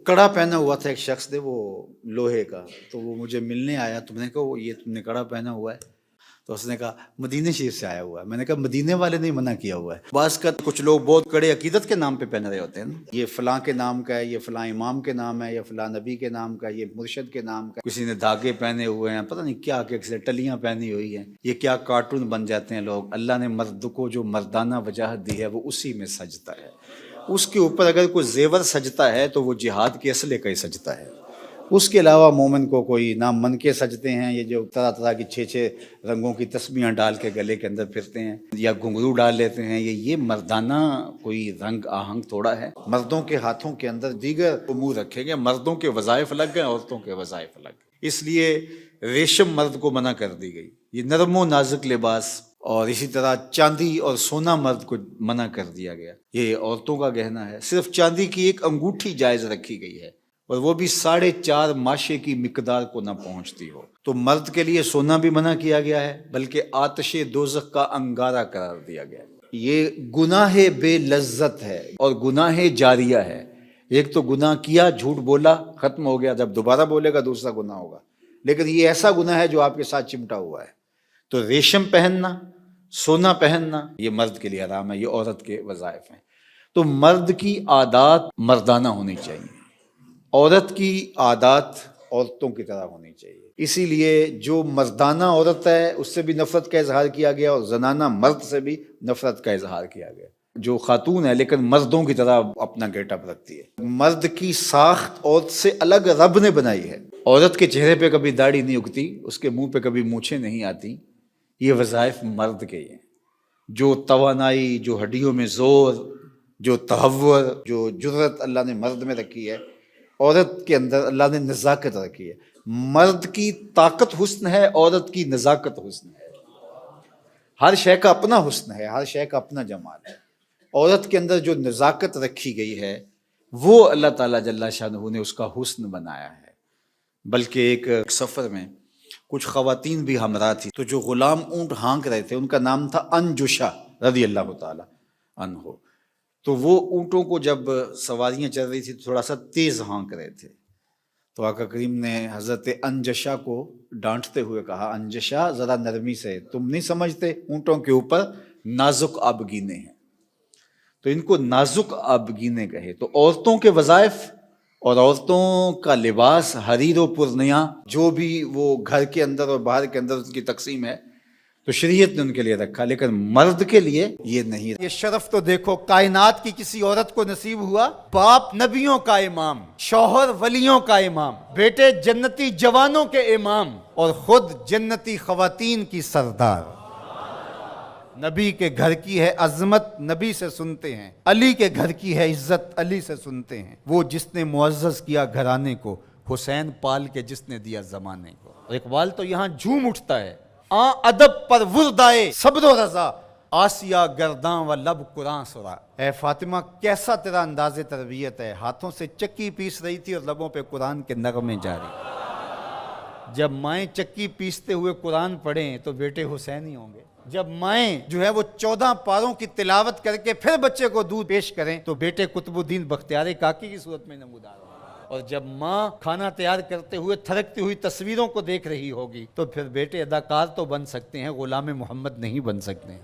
कड़ा पहना हुआ था एक शख्स ने, वो लोहे का। तो वो मुझे मिलने आया, तो मैंने कहा वो ये तुमने कड़ा पहना हुआ है? तो उसने कहा मदीने शरीफ से आया हुआ है। मैंने कहा मदीने वाले ने मना किया हुआ है। बास का कुछ लोग बहुत कड़े अकीदत के नाम पे पहन रहे होते हैं ना, ये फलां के नाम का है, ये फलां इमाम के नाम है, या फलां नबी के नाम का, ये मुर्शद के नाम का। किसी ने धागे पहने हुए हैं, पता नहीं क्या क्या, किसी ने टलियां पहनी हुई हैं, ये क्या कार्टून बन जाते हैं लोग। अल्लाह ने मर्द को जो मर्दाना वजाहत दी है वो उसी में सजता है। उसके ऊपर अगर कोई जेवर सजता है तो वो जिहाद के असले का ही सजता है। उसके अलावा मोमिन को कोई ना मन के सजते हैं, ये जो तरह तरह की 6 रंगों की तस्बीहां डाल के गले के अंदर फिरते हैं, या घुंघरू डाल लेते हैं, ये मर्दाना कोई रंग आहंग थोड़ा है। मर्दों के हाथों के अंदर दीगर उमूर रखे गए, मर्दों के वज़ाइफ अलग गए, औरतों के वज़ाइफ अलग। इसलिए रेशम मर्द को मना कर दी गई, ये नरम व नाजुक लिबास। और इसी तरह चांदी और सोना मर्द को मना कर दिया गया, ये औरतों का गहना है। सिर्फ चांदी की एक अंगूठी जायज़ रखी गई है, और वो भी 4.5 माशे की मिकदार को ना पहुंचती हो। तो मर्द के लिए सोना भी मना किया गया है, बल्कि आतिश दोज़ख का अंगारा करार दिया गया है। ये गुनाह बेलज्जत है और गुनाह जारिया है। एक तो गुनाह किया, झूठ बोला, खत्म हो गया, जब दोबारा बोलेगा दूसरा गुनाह होगा। लेकिन ये ऐसा गुनाह है जो आपके साथ चिमटा हुआ है। तो रेशम पहनना, सोना पहनना, ये मर्द के लिए हराम है, ये औरत के वज़ाइफ हैं। तो मर्द की आदात मर्दाना होनी चाहिए, औरत की आदात औरतों की तरह होनी चाहिए। इसीलिए जो मर्दाना औरत है उससे भी नफरत का इजहार किया गया, और जनाना मर्द से भी नफरत का इजहार किया गया। जो खातून है लेकिन मर्दों की तरह अपना गेटअप रखती है। मर्द की साख्त औरत से अलग रब ने बनाई है। औरत के चेहरे पे कभी दाढ़ी नहीं उगती, उसके मुंह पे कभी मूछें नहीं आती। ये वज़ाइफ मर्द के हैं। जो तवानाई, जो हड्डियों में जोर, जो तहव्वुर, जो जुर्रत अल्लाह ने मर्द में रखी है, औरत के अंदर अल्लाह ने नज़ाकत रखी है। मर्द की ताकत हुस्न है, औरत की नज़ाकत हुस्न है। हर शय का अपना हुस्न है, हर शय का अपना जमाल है। औरत के अंदर जो नज़ाकत रखी गई है वो अल्लाह ताला जल्ला शानहू ने उसका हुस्न बनाया है। बल्कि एक सफ़र में कुछ ख़वातीन भी हमरा थी, तो जो ग़ुलाम ऊँट हाँक रहे थे उनका नाम था अंजुशा रज़ी अल्लाह ताला अन्हो। तो वो ऊँटों को जब सवारियाँ चल रही थी थोड़ा सा तेज़ हाँक रहे थे, तो आका करीम ने हज़रत अंजशा को डांटते हुए कहा, अंजशा ज़रा नरमी से, तुम नहीं समझते ऊँटों के ऊपर नाजुक आबगीने हैं। तो इनको नाजुक आबगीने कहे। तो औरतों के वज़ाइफ और औरतों का लिबास, हरीर व पुरनिया, जो भी वो घर के अंदर और बाहर के अंदर उनकी तकसीम है, तो शरीयत ने उनके लिए रखा, लेकिन मर्द के लिए ये नहीं। ये शरफ तो देखो, कायनात की किसी औरत को नसीब हुआ, बाप नबियों का इमाम, शौहर वलियों का इमाम, बेटे जन्नती जवानों के इमाम, और खुद जन्नती खवातीन की सरदार। नबी के घर की है अजमत, नबी से सुनते हैं। अली के घर की है इज्जत, अली से सुनते हैं। वो जिसने मुअज़्ज़ज़ किया घराने को, हुसैन पाल के जिसने दिया जमाने को। और इकबाल तो यहाँ झूम उठता है, आ अदब पर वुर्दाए सब्र रज़ा, आसिया गर्दां व लब कुरान सुरा। ए फातिमा, कैसा तेरा अंदाज़े तरबियत है, हाथों से चक्की पीस रही थी और लबों पे कुरान के नगमे जारी। जब माएँ चक्की पीसते हुए कुरान पढ़ें तो बेटे हुसैन ही होंगे। जब माएँ जो है वो 14 पारों की तिलावत करके फिर बच्चे को दूध पेश करें तो बेटे कुतुबुद्दीन बख्तियार काकी की सूरत में नमूदार होंगे। और जब माँ खाना तैयार करते हुए थरकती हुई तस्वीरों को देख रही होगी तो फिर बेटे अदाकार तो बन सकते हैं, गुलाम मोहम्मद नहीं बन सकते हैं।